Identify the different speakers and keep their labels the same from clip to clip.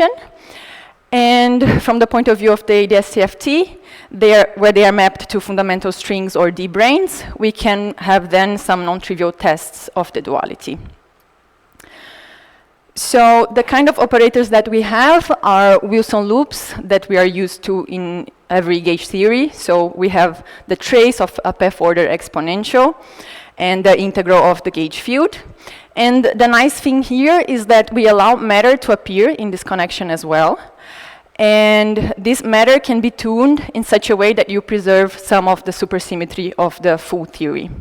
Speaker 1: condition. And from the point of view of the ADS-CFT, where they are mapped to fundamental strings or D-branes, we can have then some non-trivial tests of the duality. So the kind of operators that we have are Wilson loops that we are used to in every gauge theory. So we have the trace of a path order exponential and the integral of the gauge field. And the nice thing here is that we allow matter to appear in this connection as well. And this matter can be tuned in such a way that you preserve some of the supersymmetry of the full theory.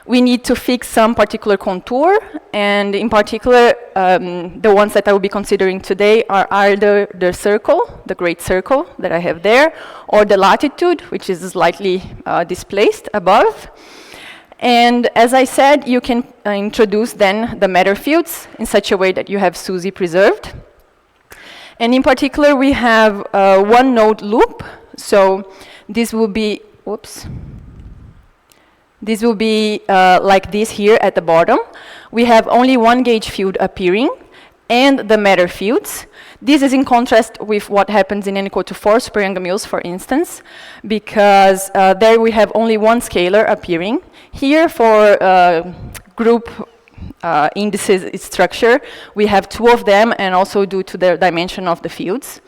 Speaker 1: We need to fix some particular contour, and in particular, the ones that I will be considering today are either the circle, the great circle that I have there, or the latitude, which is slightly displaced above. And as I said, you can introduce then the matter fields in such a way that you have SUSY preserved. And in particular, we have one node loop. So this will be, whoops. This will be like this here at the bottom. We have only one gauge field appearing and the matter fields. This is in contrast with what happens in n=4 super Young-Mills, for instance, because there we have only one scalar appearing. Here for group indices structure, we have two of them, and also due to the dimension of the fields.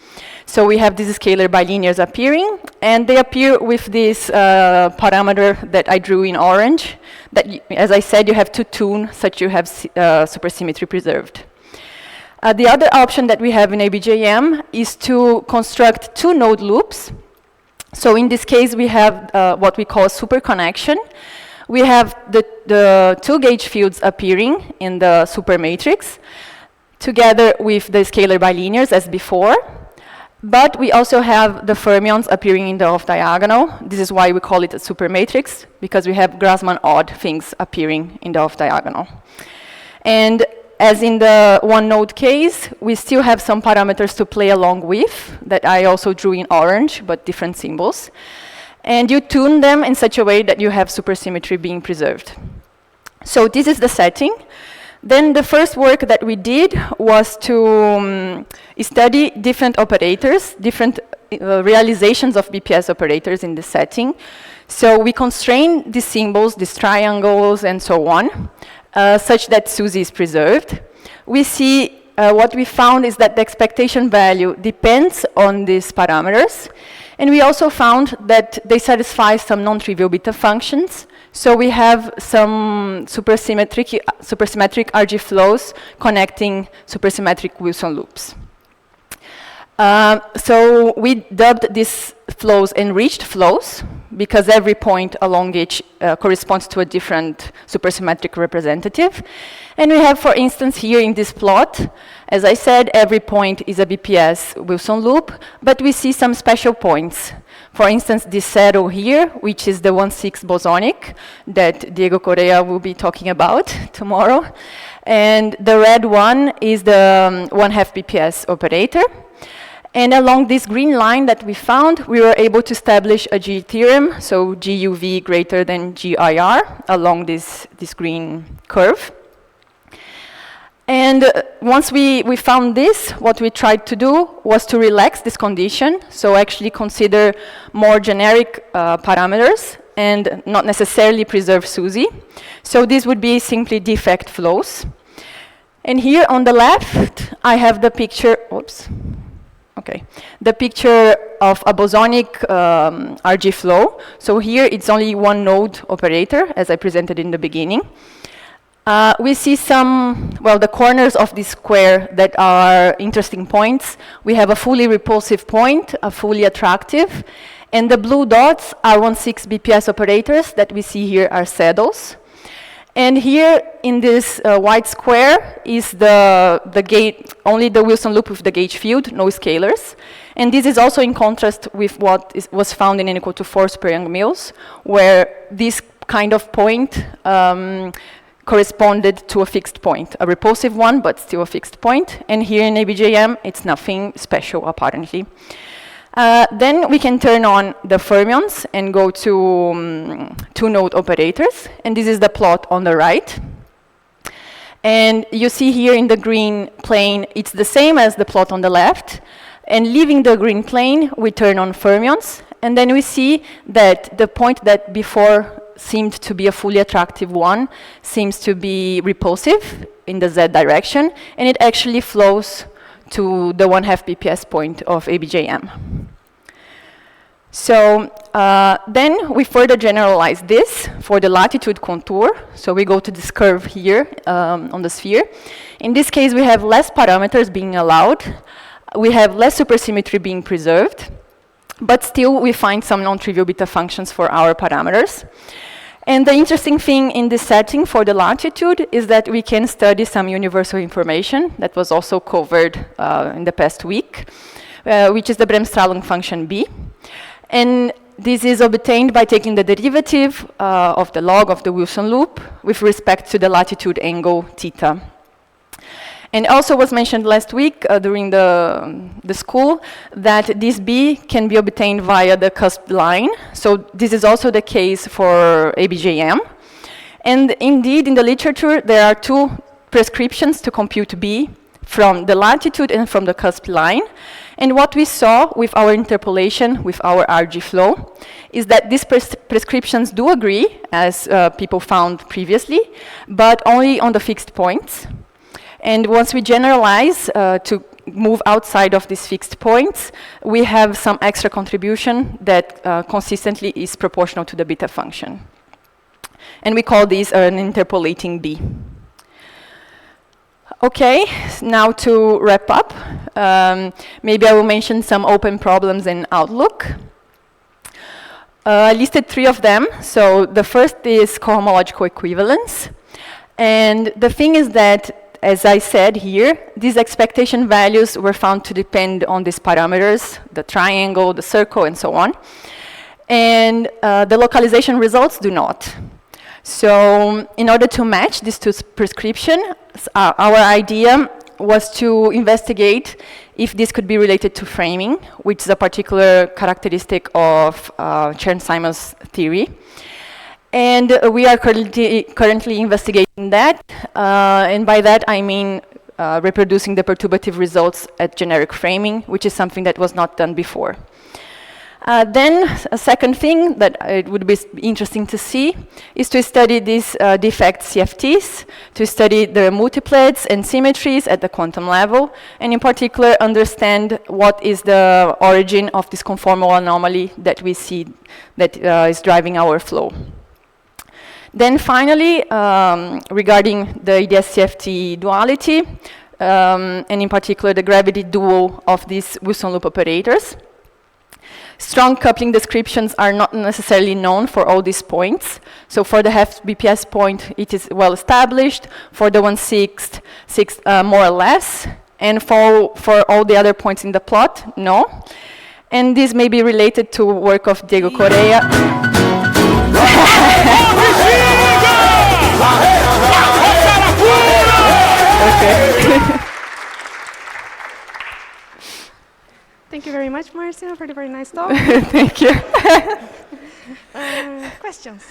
Speaker 1: So we have these scalar bilinears appearing, and they appear with this parameter that I drew in orange, that, as I said, you have to tune such you have supersymmetry preserved. The other option that we have in ABJM is to construct two node loops. So in this case, we have what we call super connection. We have the two gauge fields appearing in the super matrix, together with the scalar bilinears as before. But we also have the fermions appearing in the off-diagonal. This is why we call it a super matrix, because we have Grassmann odd things appearing in the off-diagonal. And as in the one node case, we still have some parameters to play along with that I also drew in orange, but different symbols. And you tune them in such a way that you have supersymmetry being preserved. So this is the setting. Then the first work that we did was to study different operators, different realizations of BPS operators in the setting. So we constrain these symbols, these triangles, and so on, such that SUSY is preserved. We see what we found is that the expectation value depends on these parameters. And we also found that they satisfy some non-trivial beta functions. So we have some supersymmetric RG flows connecting supersymmetric Wilson loops. So we dubbed these flows enriched flows, because every point along each corresponds to a different supersymmetric representative. And we have, for instance, here in this plot, as I said, every point is a BPS Wilson loop, but we see some special points. For instance, this saddle here, which is the 1,6 bosonic that Diego Correa will be talking about tomorrow. And the red one is the 1/2 BPS operator. And along this green line that we found, we were able to establish a G theorem, so GUV greater than GIR along this green curve. And once we found this, what we tried to do was to relax this condition, so actually consider more generic parameters and not necessarily preserve SUSY. So this would be simply defect flows. And here on the left, I have the picture, oops. Okay, the picture of a bosonic RG flow. So here it's only one node operator, as I presented in the beginning. We see some, well, the corners of this square that are interesting points. We have a fully repulsive point, a fully attractive, and the blue dots are 1/6 BPS operators that we see here are saddles. And here in this white square is the gauge, only the Wilson loop with the gauge field, no scalars. And this is also in contrast with what was found in n=4 super Young-Mills, where this kind of point corresponded to a fixed point, a repulsive one, but still a fixed point. And here in ABJM, it's nothing special, apparently. Then we can turn on the fermions and go to two-node operators. And this is the plot on the right. And you see here in the green plane, it's the same as the plot on the left. And leaving the green plane, we turn on fermions. And then we see that the point that before seemed to be a fully attractive one seems to be repulsive in the z direction. And it actually flows to the 1/2 BPS point of ABJM. So then we further generalize this for the latitude contour. So we go to this curve here on the sphere. In this case, we have less parameters being allowed. We have less supersymmetry being preserved. But still, we find some non-trivial beta functions for our parameters. And the interesting thing in this setting for the latitude is that we can study some universal information that was also covered in the past week, which is the Bremsstrahlung function B. And this is obtained by taking the derivative of the log of the Wilson loop with respect to the latitude angle theta. And also was mentioned last week during the school that this B can be obtained via the cusp line. So this is also the case for ABJM. And indeed, in the literature, there are two prescriptions to compute B from the latitude and from the cusp line. And what we saw with our interpolation, with our RG flow, is that these prescriptions do agree, as people found previously, but only on the fixed points. And once we generalize to move outside of these fixed points, we have some extra contribution that consistently is proportional to the beta function. And we call this an interpolating B. Okay, now to wrap up, maybe I will mention some open problems in Outlook. I listed 3 of them. So the first is cohomological equivalence. And the thing is that, as I said here, these expectation values were found to depend on these parameters, the triangle, the circle, and so on. And the localization results do not. So in order to match these two prescriptions, our idea was to investigate if this could be related to framing, which is a particular characteristic of Chern-Simons theory. And we are currently investigating that. And by that, I mean reproducing the perturbative results at generic framing, which is something that was not done before. Then a second thing that it would be interesting to see is to study these defect CFTs, to study the multiplets and symmetries at the quantum level, and in particular understand what is the origin of this conformal anomaly that we see that is driving our flow. Then finally, regarding the EDS-CFT duality, and in particular the gravity dual of these Wilson loop operators. Strong coupling descriptions are not necessarily known for all these points. So for the half BPS point, it is well established. For the 1/6, more or less. And for all the other points in the plot, no. And this may be related to work of Diego Correa. Okay.
Speaker 2: Thank you very much, Marcia, for the very nice talk.
Speaker 1: Thank you.
Speaker 2: Questions?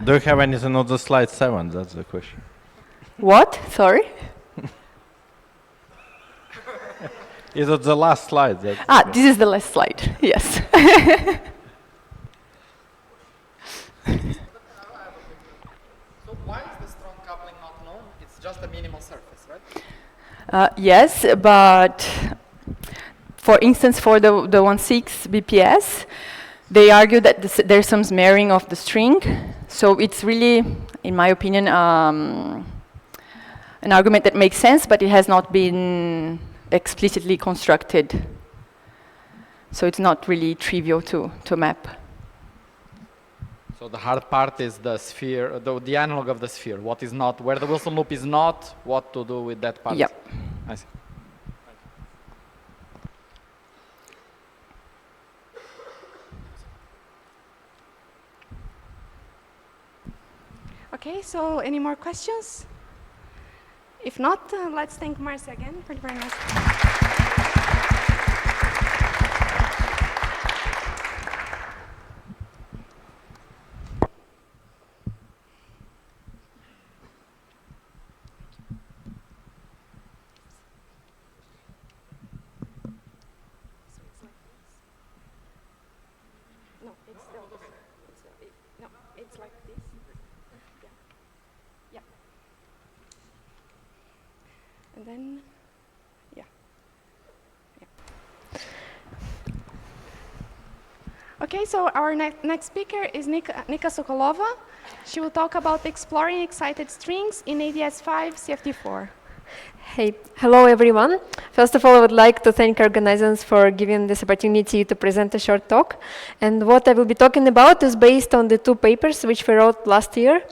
Speaker 3: Do you have anything on the slide 7? That's the question.
Speaker 1: What? Sorry?
Speaker 3: Is it the last slide?
Speaker 1: This is the last slide. Yes.
Speaker 4: So why is the strong coupling not known? It's just a minimal surface, right?
Speaker 1: Yes, but for instance, for the 1/6 BPS, they argue that there's some smearing of the string. So it's really, in my opinion, an argument that makes sense, but it has not been explicitly constructed. So it's not really trivial to map.
Speaker 4: So the hard part is the sphere, the analog of the sphere. What is not, where the Wilson loop is not, what to do with that part.
Speaker 1: Yep.
Speaker 4: I see.
Speaker 2: Okay, so any more questions? If not, let's thank Marcia again for the very nice. It's like this. Yeah. And then, yeah. Okay, so our next speaker is Nika Sokolova. She will talk about exploring excited strings in ADS5 CFD4.
Speaker 5: Hey, hello everyone. First of all, I would like to thank organizers for giving this opportunity to present a short talk. And what I will be talking about is based on the two papers which we wrote last year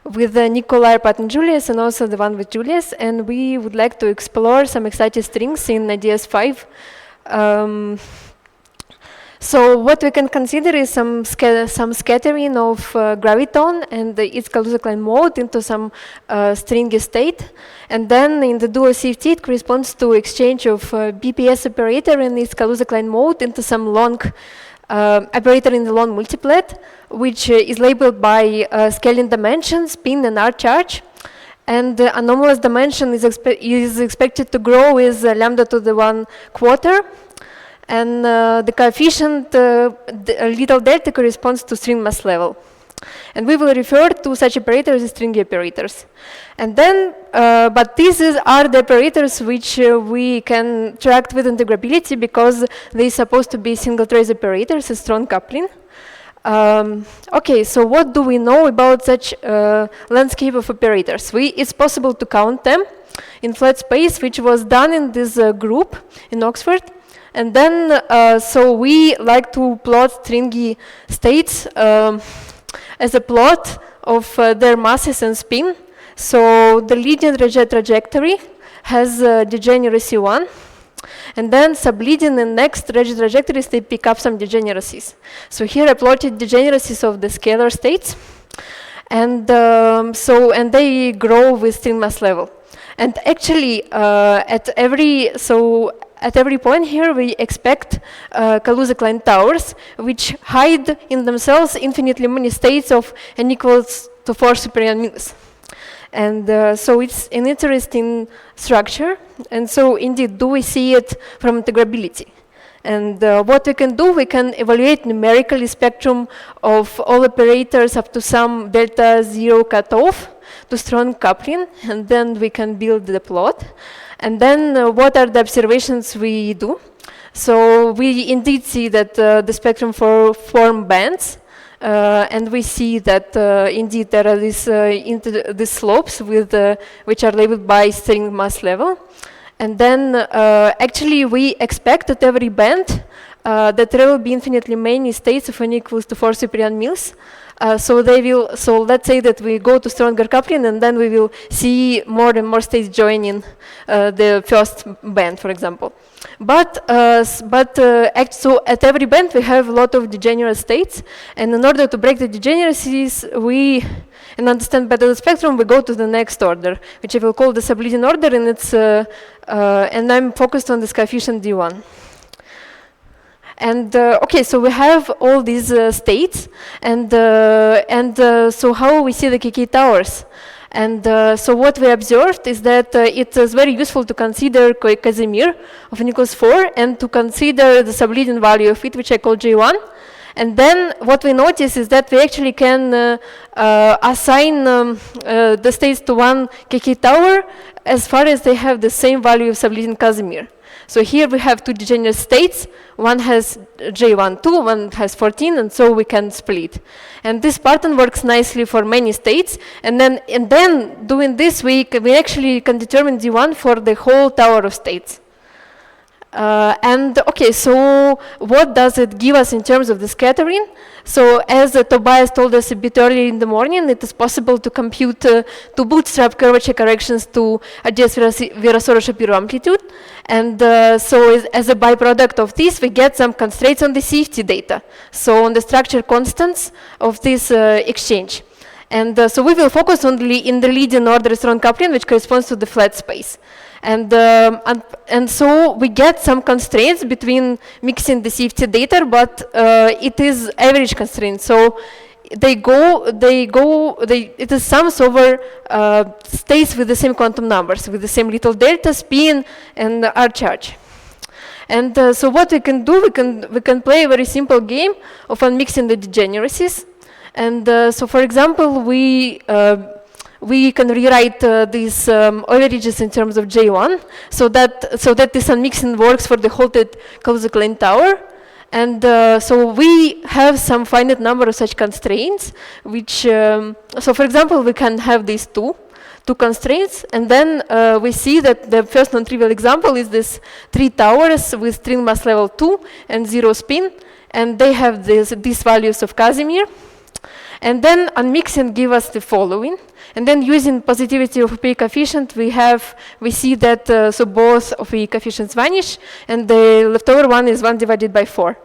Speaker 5: with Nikolai, Arpad, and Julius, and also the one with Julius. And we would like to explore some excited strings in ADS5. So what we can consider is some scattering of graviton and its Kaluza-Klein mode into some stringy state. And then in the dual CFT, it corresponds to exchange of BPS operator and its Kaluza-Klein mode into some long operator in the long multiplet, which is labeled by scaling dimensions, spin and R charge. And the anomalous dimension is expected to grow with lambda to the 1/4. And the coefficient, little delta, corresponds to string mass level. And we will refer to such operators as stringy operators. And then, but these are the operators which we can track with integrability because they're supposed to be single trace operators, a strong coupling. Okay, so what do we know about such landscape of operators? It's possible to count them in flat space, which was done in this group in Oxford. And then, so we like to plot stringy states as a plot of their masses and spin. So the leading trajectory has degeneracy 1. And then subleading and next trajectories, they pick up some degeneracies. So here I plotted degeneracies of the scalar states. And and they grow with string mass level. And actually, at every point here, we expect Kaluza-Klein towers, which hide in themselves infinitely many states of n equals to 4 superior mils. And so it's an interesting structure. And so indeed, do we see it from integrability? And what we can do, we can evaluate numerically spectrum of all operators up to some delta 0 cutoff to strong coupling, and then we can build the plot. And then what are the observations we do? So we indeed see that the spectrum form bands, and we see that indeed there are these slopes with which are labeled by string mass level. And then actually we expect at every band that there will be infinitely many states of n equals to 4 superior mils. So let's say that we go to stronger coupling, and then we will see more and more states joining the first band, for example. So at every band we have a lot of degenerate states, and in order to break the degeneracies, and understand better the spectrum, we go to the next order, which I will call the subleading order, and and I'm focused on this coefficient D1. And okay, so we have all these states, and so how we see the KK towers. And so what we observed is that it is very useful to consider Casimir of n equals 4, and to consider the subleading value of it, which I call J1. And then what we notice is that we actually can assign the states to one KK tower as far as they have the same value of subleading Casimir. So here we have two degenerate states. One has J12, one has 14, and so we can split. And this pattern works nicely for many states. And then doing this, we actually can determine D1 for the whole tower of states. And okay, so what does it give us in terms of the scattering? So as Tobias told us a bit earlier in the morning, it is possible to compute to bootstrap curvature corrections to adjust Virasoro-Shapiro amplitude. And so as a byproduct of this, we get some constraints on the CFT data. So on the structure constants of this exchange. And so we will focus only in the leading order strong coupling, which corresponds to the flat space. And so we get some constraints between mixing the CFT data, but it is average constraint. So it is sums over states with the same quantum numbers, with the same little delta, spin, and R charge. And so what we can do, we can play a very simple game of unmixing the degeneracies. And so, for example, we can rewrite these overages in terms of J1, so that this unmixing works for the halted closed-client tower. And so we have some finite number of such constraints, which, so for example, we can have these two constraints, and then we see that the first non-trivial example is this 3 towers with string mass level 2 and 0 spin, and they have these values of Casimir. And then unmixing give us the following. And then using positivity of OPE coefficient, we see that so both OPE coefficients vanish, and the leftover one is 1 divided by 4.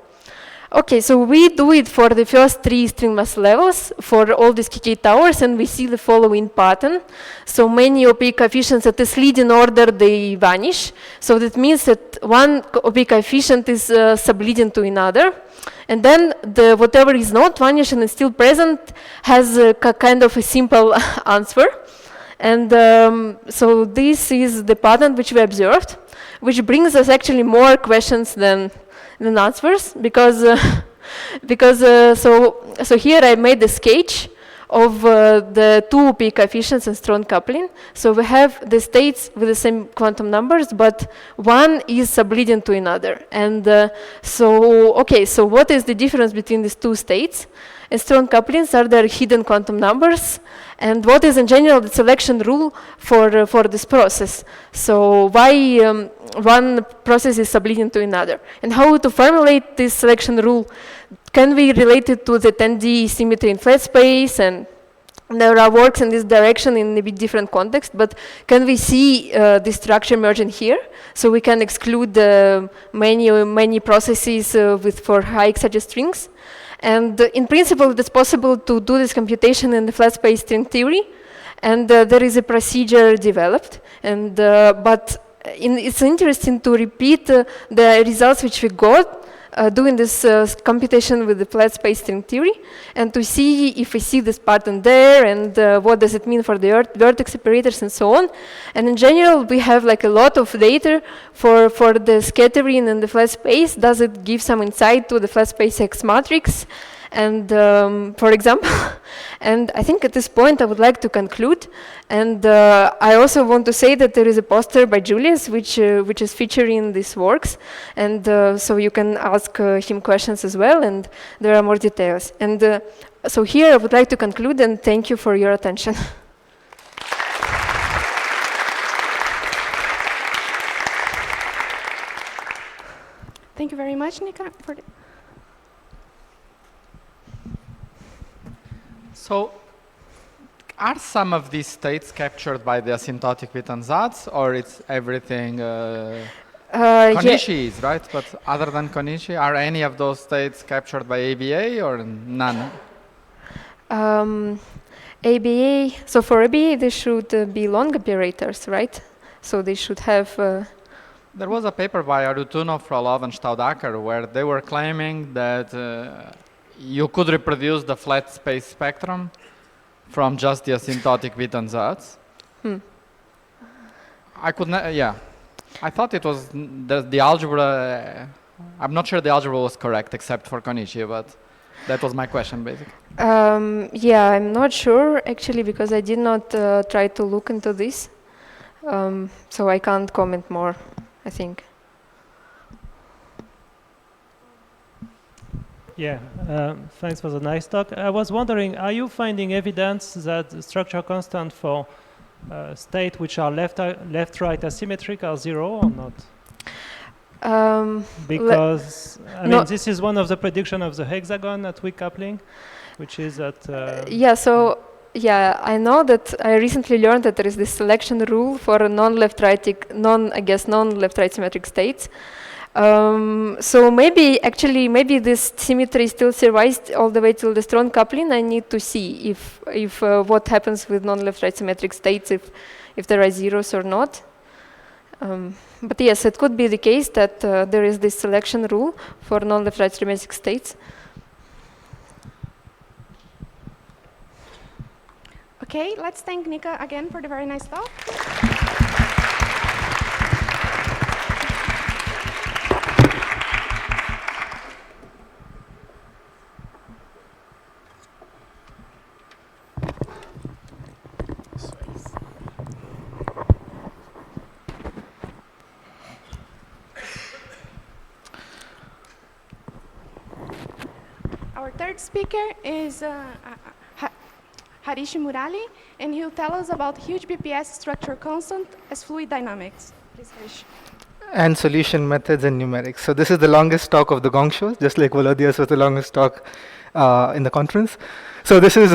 Speaker 5: Okay, so we do it for the first 3 string mass levels for all these KK towers, and we see the following pattern. So many OPE coefficients at this leading order, they vanish. So that means that one OPE coefficient is subleading to another. And then whatever is not vanishing and still present has a kind of a simple answer. And so this is the pattern which we observed, which brings us actually more questions than answers, because so here I made a sketch of the 2 OPE coefficients and strong coupling. So we have the states with the same quantum numbers, but one is subleading to another. And so what is the difference between these 2 states? And strong couplings are their hidden quantum numbers. And what is in general the selection rule for this process? So why one process is subleading to another? And how to formulate this selection rule? Can we relate it to the 10D symmetry in flat space? And there are works in this direction in a bit different context, but can we see this structure emerging here? So we can exclude many processes for high excited strings. And in principle, it's possible to do this computation in the flat space string theory. And there is a procedure developed. And it's interesting to repeat the results which we got doing this computation with the flat space string theory, and to see if we see this pattern there, and what does it mean for the vertex operators and so on. And in general, we have like a lot of data for the scattering in the flat space. Does it give some insight to the flat space X matrix? And for example, and I think at this point I would like to conclude. And I also want to say that there is a poster by Julius which is featuring these works, and so you can ask him questions as well, and there are more details. And so here I would like to conclude, and thank you for your attention.
Speaker 2: Thank you very much, Nika, for
Speaker 4: So, are some of these states captured by the asymptotic Witten-Zatz, or it's everything Konishi is, right? But other than Konishi, are any of those states captured by ABA or none?
Speaker 5: ABA, so for ABA, they should be long operators, right? So they should have...
Speaker 4: There was a paper by Arutunov, Frolov, and Staudacher where they were claiming that you could reproduce the flat space spectrum from just the asymptotic Witten-Zatz. I could not, yeah. I thought it was the algebra. I'm not sure the algebra was correct except for Konishi, but that was my question basically.
Speaker 5: Yeah, I'm not sure actually, because I did not try to look into this. So I can't comment more, I think.
Speaker 6: Yeah, thanks for the nice talk. I was wondering, are you finding evidence that the structure constant for states which are left-right asymmetric are 0 or not? Because, I mean, this is one of the predictions of the hexagon at weak coupling, which is that...
Speaker 5: Yeah, so, yeah, I know that I recently learned that there is this selection rule for non-left-right symmetric states. So maybe this symmetry still survives all the way till the strong coupling. I need to see if what happens with non-left-right symmetric states, if there are zeros or not. But yes, it could be the case that there is this selection rule for non-left-right symmetric states.
Speaker 2: Okay, let's thank Nika again for the very nice talk. Our third speaker is Harish Murali, and he'll tell us about huge BPS structure constant as fluid dynamics. Please, Harish.
Speaker 7: And solution methods and numerics. So this is the longest talk of the Gong show, just like Volodya's was the longest talk in the conference. So this is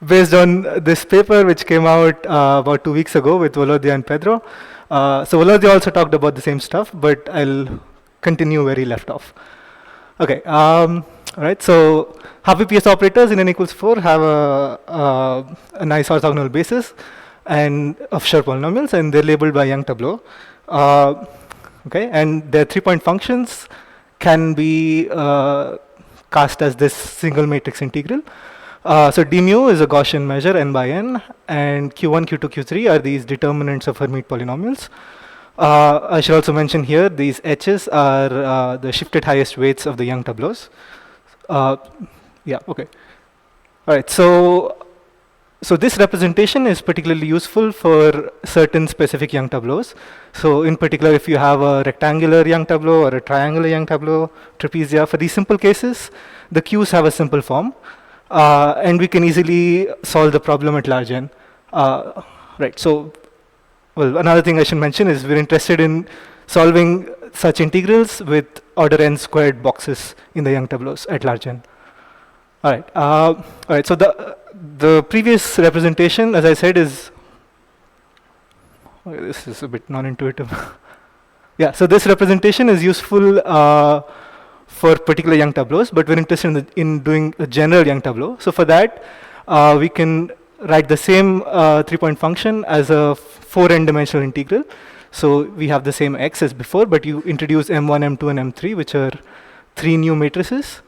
Speaker 7: based on this paper which came out about 2 weeks ago with Volodya and Pedro. So Volodya also talked about the same stuff, but I'll continue where he left off. Okay. All right, so half BPS operators in n equals 4 have a nice orthogonal basis and of Schur polynomials, and they're labeled by Young tableau. Okay, and their 3-point functions can be cast as this single matrix integral. So d mu is a Gaussian measure n by n, and q1, q2, q3 are these determinants of Hermite polynomials. I should also mention here these h's are the shifted highest weights of the Young tableaus. Yeah, okay. All right, so this representation is particularly useful for certain specific Young tableaus. So in particular, if you have a rectangular Young tableau or a triangular Young tableau, trapezia, for these simple cases, the Qs have a simple form, and we can easily solve the problem at large n. Right, so, well, another thing I should mention is we're interested in solving such integrals with order n squared boxes in the Young tableaus at large n. All right, so the previous representation, as I said, is, okay, this is a bit non-intuitive. Yeah, so this representation is useful for particular Young tableaus, but we're interested in doing a general Young tableau. So for that, we can write the same 3-point function as a 4n dimensional integral. So we have the same x as before, but you introduce m1, m2, and m3, which are 3 new matrices.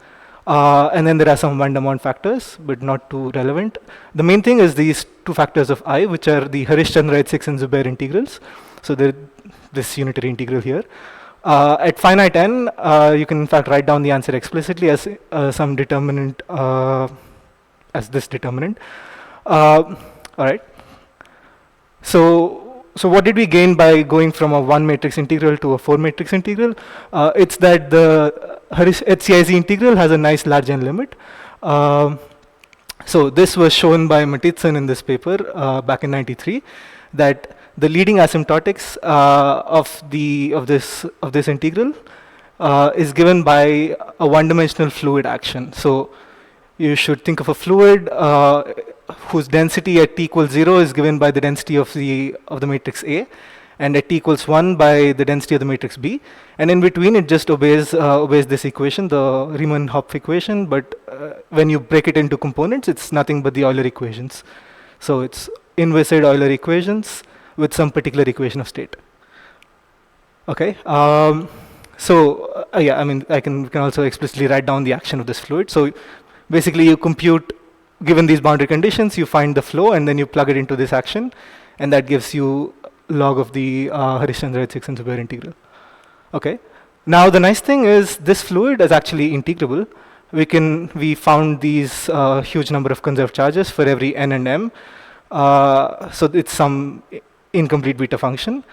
Speaker 7: And then there are some van der Waals factors, but not too relevant. The main thing is these 2 factors of I, which are the Harish Chandra H6 and Zubair integrals. So this unitary integral here. At finite n, you can in fact write down the answer explicitly as some determinant, as this determinant. All right. So what did we gain by going from a 1 matrix integral to a 4 matrix integral? It's that the Harish HCIZ integral has a nice large n limit. So this was shown by Matitson in this paper back in '93, that the leading asymptotics of this integral is given by a one-dimensional fluid action. So you should think of a fluid whose density at t equals 0 is given by the density of the matrix A, and at t equals 1 by the density of the matrix B, and in between it just obeys this equation, the Riemann-Hopf equation, but when you break it into components, it's nothing but the Euler equations. So it's inviscid Euler equations with some particular equation of state. Okay. So yeah, I mean, we can also explicitly write down the action of this fluid. So basically, you compute, given these boundary conditions, you find the flow, and then you plug it into this action, and that gives you log of the Harish Chandra H6 and Zubair integral. Okay. Now the nice thing is this fluid is actually integrable. We found these huge number of conserved charges for every n and m. So it's some incomplete beta function.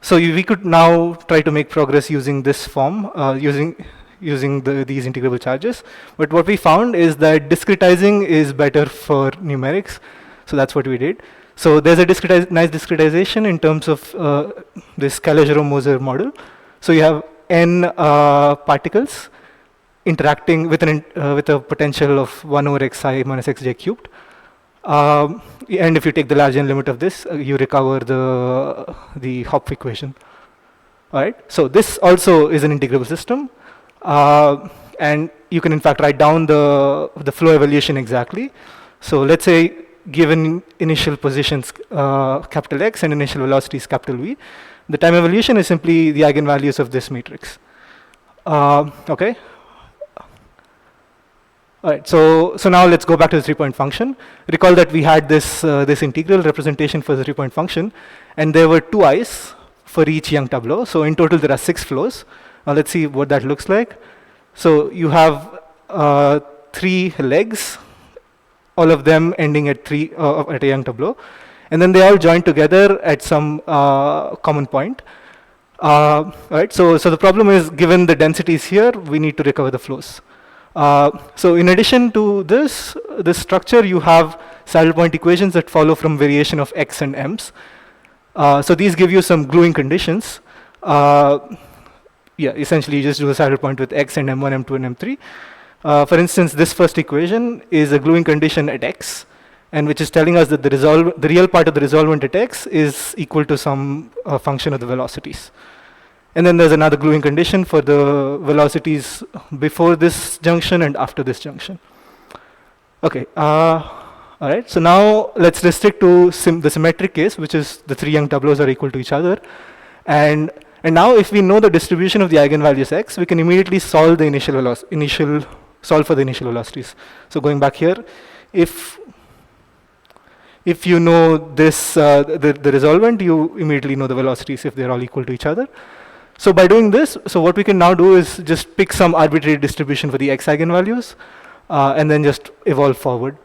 Speaker 7: So we could now try to make progress using this form, using these integrable charges. But what we found is that discretizing is better for numerics. So that's what we did. So there's a nice discretization in terms of this Calogero-Moser model. So you have n particles interacting with a potential of 1 over xi minus xj cubed. And if you take the large n limit of this, you recover the Hopf equation. All right. So this also is an integrable system, and you can in fact write down the flow evolution exactly. So let's say given initial positions capital X and initial velocities capital V, the time evolution is simply the eigenvalues of this matrix. Okay. All right, so now let's go back to the 3-point function. Recall that we had this integral representation for the 3-point function, and there were 2 i's for each Young tableau. So in total, there are 6 flows. Now let's see what that looks like. So you have 3 legs, all of them ending at at a Young tableau, and then they all join together at some common point. Right. So the problem is, given the densities here, we need to recover the flows. So in addition to this structure, you have saddle point equations that follow from variation of x and m's. So these give you some gluing conditions. Yeah, essentially you just do a saddle point with x and m1, m2, and m3. For instance, this first equation is a gluing condition at x, and which is telling us that the real part of the resolvent at x is equal to some function of the velocities. And then there's another gluing condition for the velocities before this junction and after this junction. Okay, all right, so now let's restrict to the symmetric case, which is the 3 Young tableaus are equal to each other. And now if we know the distribution of the eigenvalues x, we can immediately solve the solve for the initial velocities. So going back here, if you know this, the resolvent, you immediately know the velocities if they're all equal to each other. So by doing this, so what we can now do is just pick some arbitrary distribution for the x eigenvalues, and then just evolve forward.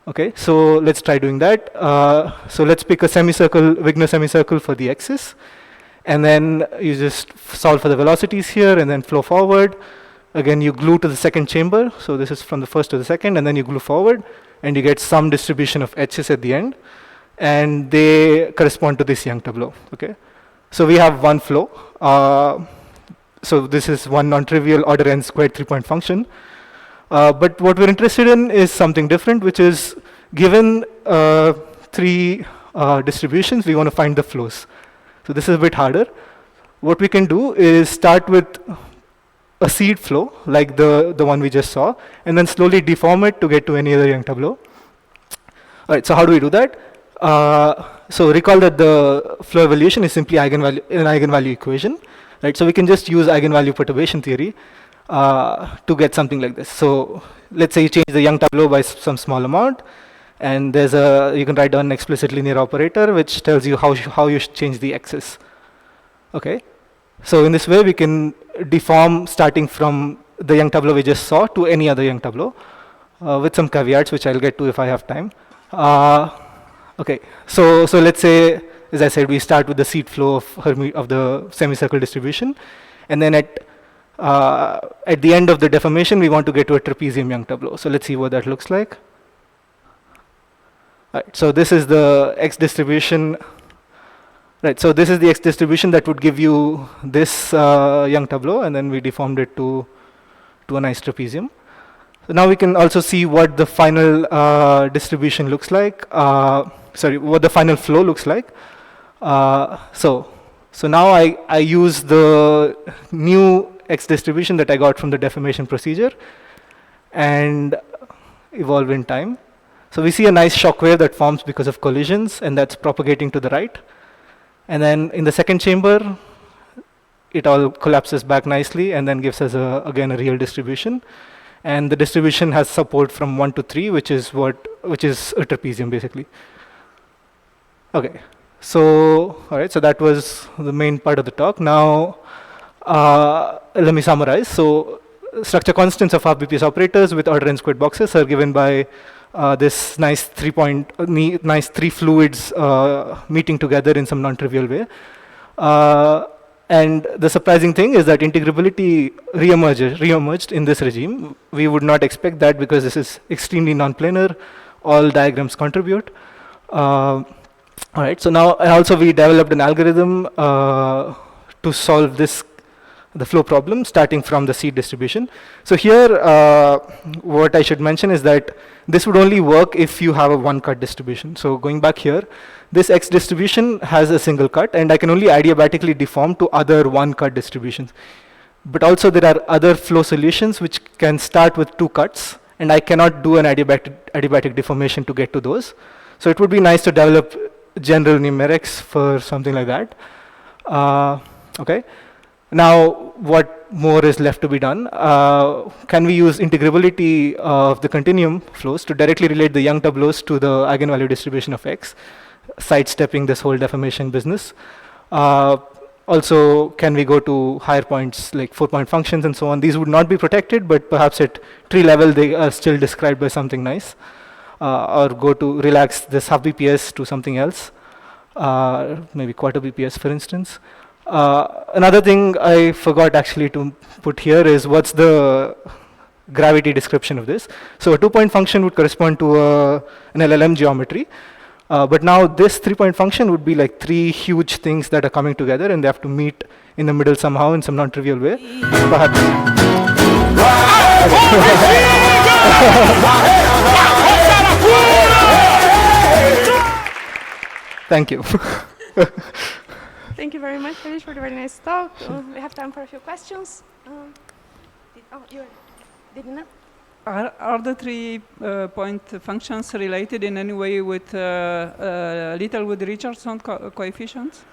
Speaker 7: Okay, so let's try doing that. So let's pick a semicircle, Wigner semicircle for the x's, and then you just solve for the velocities here, and then flow forward. Again, you glue to the second chamber. So this is from the first to the second, and then you glue forward, and you get some distribution of h's at the end, and they correspond to this Young tableau. Okay. So we have one flow. So this is one non-trivial order n squared 3-point function. But what we're interested in is something different, which is given 3 distributions, we want to find the flows. So this is a bit harder. What we can do is start with a seed flow, like the one we just saw, and then slowly deform it to get to any other Young tableau. All right, so how do we do that? So recall that the flow evolution is simply an eigenvalue equation, right? So we can just use eigenvalue perturbation theory to get something like this. So let's say you change the Young tableau by some small amount, and you can write down an explicit linear operator which tells you how you should change the x's. Okay, so in this way we can deform starting from the Young tableau we just saw to any other Young tableau, with some caveats which I'll get to if I have time. Okay, so let's say, as I said, we start with the seed flow of the semicircle distribution, and then at the end of the deformation, we want to get to a trapezium Young tableau. So let's see what that looks like. Right, so this is the x distribution. Right, so this is the x distribution that would give you this Young tableau, and then we deformed it to a nice trapezium. So now we can also see what the final distribution looks like. What the final flow looks like. So now I use the new x distribution that I got from the deformation procedure and evolve in time. So we see a nice shock wave that forms because of collisions, and that's propagating to the right. And then in the second chamber, it all collapses back nicely and then gives us again a real distribution. And the distribution has support from 1 to 3, which is a trapezium basically. Okay, so all right, so that was the main part of the talk. Now let me summarize. So structure constants of half-BPS operators with order n squared boxes are given by this nice 3 fluids meeting together in some non-trivial way. And the surprising thing is that integrability re-emerged in this regime. We would not expect that because this is extremely non-planar. All diagrams contribute. All right, so now also we developed an algorithm to solve this the flow problem starting from the seed distribution. So here, what I should mention is that this would only work if you have a one-cut distribution. So going back here, this X distribution has a single cut, and I can only adiabatically deform to other one-cut distributions. But also there are other flow solutions which can start with two cuts, and I cannot do an adiabatic deformation to get to those. So it would be nice to develop general numerics for something like that. Okay. Now, what more is left to be done? Can we use integrability of the continuum flows to directly relate the Young tableaus to the eigenvalue distribution of X, sidestepping this whole deformation business? Also, can we go to higher points like 4-point functions and so on? These would not be protected, but perhaps at tree level they are still described by something nice. Or go to relax this half BPS to something else, maybe quarter BPS for instance. Another thing I forgot actually to put here is what's the gravity description of this. So a 2-point function would correspond to an LLM geometry. But now this 3-point function would be like 3 huge things that are coming together, and they have to meet in the middle somehow in some non-trivial way. Perhaps. Thank you.
Speaker 2: Thank you very much, Harish, for the very nice talk. We have time for a few questions. You didn't?
Speaker 8: Are the 3-point functions related in any way with Littlewood-Richardson coefficients?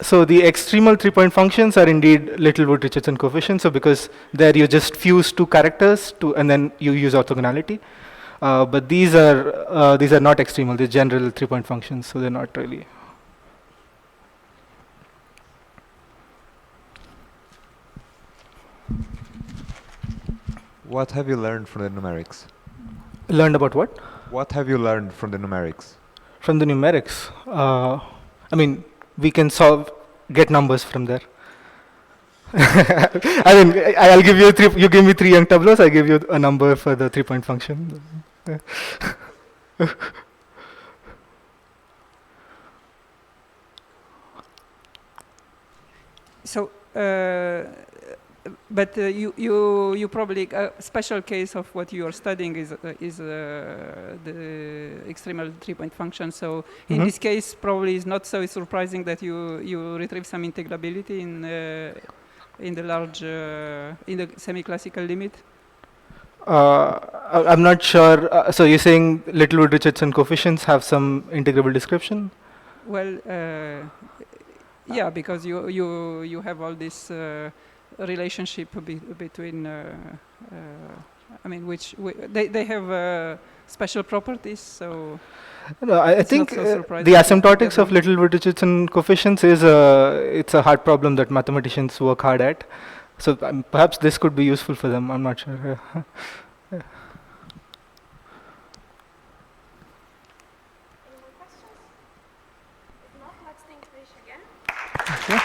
Speaker 7: So the extremal 3-point functions are indeed Littlewood-Richardson coefficients. So because there you just fuse 2 characters and then you use orthogonality. But these are not extremal. They're general 3-point functions, so they're not really.
Speaker 9: What have you learned from the numerics?
Speaker 7: Learned about what?
Speaker 9: What have you learned from the numerics?
Speaker 7: From the numerics? I mean, we can get numbers from there. I mean, I'll give you you give me 3 Young tableaus, I give you a number for the 3-point function.
Speaker 8: So, but you probably a special case of what you are studying is the extremal 3-point function. So in this case, probably it's not so surprising that you retrieve some integrability in the large in the semi-classical limit.
Speaker 7: I'm not sure. So you're saying Littlewood-Richardson coefficients have some integrable description?
Speaker 8: Well, yeah, because you have all this relationship between. I mean, they have special properties. So
Speaker 7: no, I think
Speaker 8: so
Speaker 7: the asymptotics of Littlewood-Richardson coefficients is it's a hard problem that mathematicians work hard at. So perhaps this could be useful for them. I'm not sure.
Speaker 2: Any more questions? If not, let's thank Harish again.
Speaker 7: Okay.